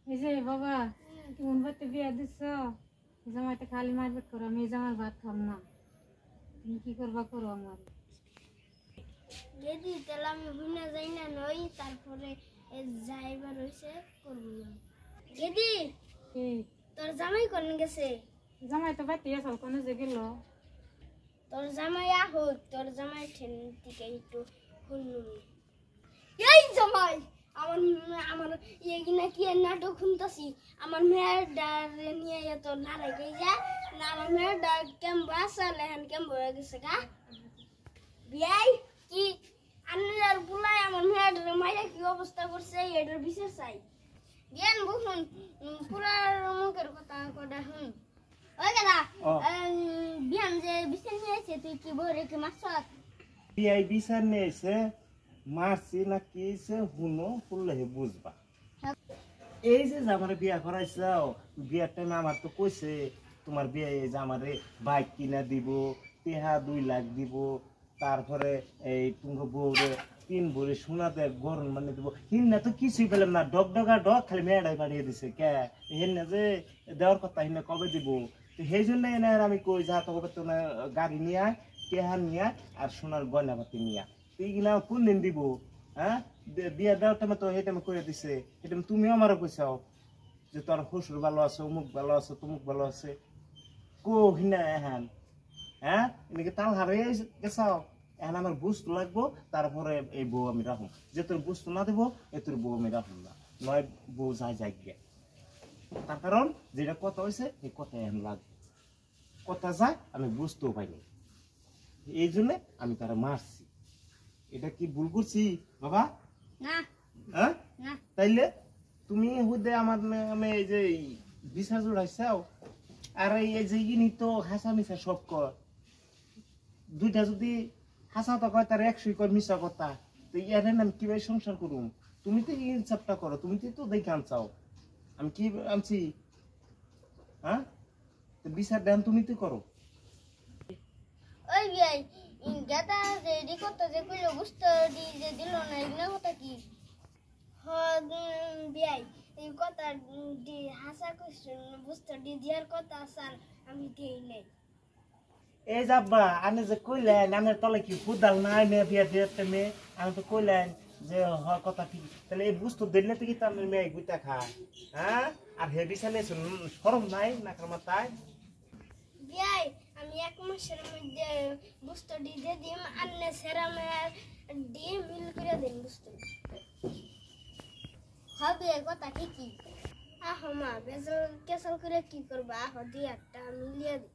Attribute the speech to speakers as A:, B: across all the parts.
A: এই যে বাবা তুমি বাড়িতে বিয়া দিচ্ছ জামাইটা খালি মারপিট করো আমি জামাই ভাত খাম না তুমি কি করবা করো আমার
B: যদি তাহলে আমি বুঝনা যাই না নই তারপরে যাইবার হইছে করব না যদি তোর জামাই কোন গেছে
A: জামাই তো বাড়িতে আসল কোনে যে গেল
B: তোর জামাই হোক তোর জামাই ঠেন থেকে একটু শুনুন এই জামাই আমার আমার এগিনা কি নাটক শুনতাছি আমার মেয়ের ডারে নিয়ে এত নারাই গই যা না আমার মেয়ের ডার কেম বাসা লেহান কেম বয়ে গেছে গা বিয়াই কি আন্নার বুলাই আমার মেয়ের মাইরা কি অবস্থা করছে এটার বিশেষ চাই বিয়ান বুঝুন পুরা মুখের কথা কটা শুন ওই দাদা বিয়ান যে বিশেষ নিয়েছে তুই কি বলে কি মাছ
C: বিয়াই বিচার নিয়েছে মারছি না কি হুনো করলে বুঝবা এই যে আমার বিয়া করাইছাও বিয়ার টাইমে আমার তো কইছে তোমার বিয়ে যে আমারে বাইক কিনা দিব টেহা 2 লাখ দিব তারপরে এই তুমি বউরে 3 ভরি সোনা দে গরম মানে দিব হিন্না তো কিছুই পেলাম না ডগডগা ডগ খালি মেয়েটাই বাড়িয়ে দিছে কে হিন্না যে দেওয়ার কথা হিন্না কবে দিব তো সেই জন্য এনে আমি কই যা তো তোমার গাড়ি নিয়ে টেহা নিয়ে আর সোনার গয়না পাতি নিয়ে এইগুলা কোন দিন দিব হ্যাঁ বিয়া দেওয়ার টাইমে তো এই টাইমে করে দিছে এটা তুমিও আমারও কইছাও যে তোর শ্বশুর ভালো আছে অমুক ভালো আছে তমুক ভালো আছে কো হিনা এখন হ্যাঁ এনেকে তাল হারে গেছাও এখন আমার বুঝতে লাগবো তারপরে এই বউ আমি রাখুন যে তোর বুঝতে না দেবো এ তোর বউ আমি রাখুন না নয় বউ যায় যাই গে তার কারণ যেটা কথা হয়েছে এই কথা এখন লাগবে কথা যায় আমি বুঝতেও পাইনি এই জন্য আমি তারা মারছি এটা কি ভুল করছি বাবা
B: না
C: হ্যাঁ
B: না
C: তাইলে তুমি হুদে আমার আমি এই যে বিচার জোড়াইছাও আর এই যে ইনি তো হাসা মিশা সব কর দুইটা যদি হাসা তো কয় তার 100 কর মিশা কথা তো ইয়ার নাম কিভাবে সংসার করুম তুমি তো ইনসাফটা করো তুমি তো দেখে আনছাও আমি কি আনছি হ্যাঁ তো বিচার দেন তুমি তো করো
B: ওই বিয়াই গাদা যে রিকোটা যে কইলো বুঝতে যে দিল না এগুলা কথা কি হ বিয়াই এই কথা দি হাসা কইছেন বুঝতে দিয়ার কথা স্যার আমি দেই নাই
C: এই যাবা আমি যে কইলেন আমার তলে কি ফুদাল নাই মে বিয়া দিতে মে আমি তো কইলেন যে হ কথা ঠিক তাহলে এই বুঝতো দিলে তো কি তার মেয়ে গুইতা খায় হ্যাঁ আর হে বিছানে শরম নাই না মাথায়
B: বিয়াই আমি এক মাসের মধ্যে বুঝতে দিয়ে দিম আন্নে সেরামের দিয়ে মিল করে দেন বুঝতে হবে কথা ঠিকই আহ মা বেজল কেসল করে কি করবা আহ দিয়ে একটা মিলিয়ে দি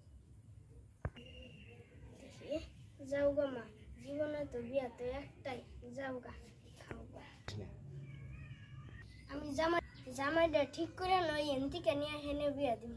B: যাও গা মা জীবনে তো বিয়া তো একটাই যাও গা খাও গা আমি জামাইটা ঠিক করে নই এন থেকে নিয়ে হেনে বিয়া দিব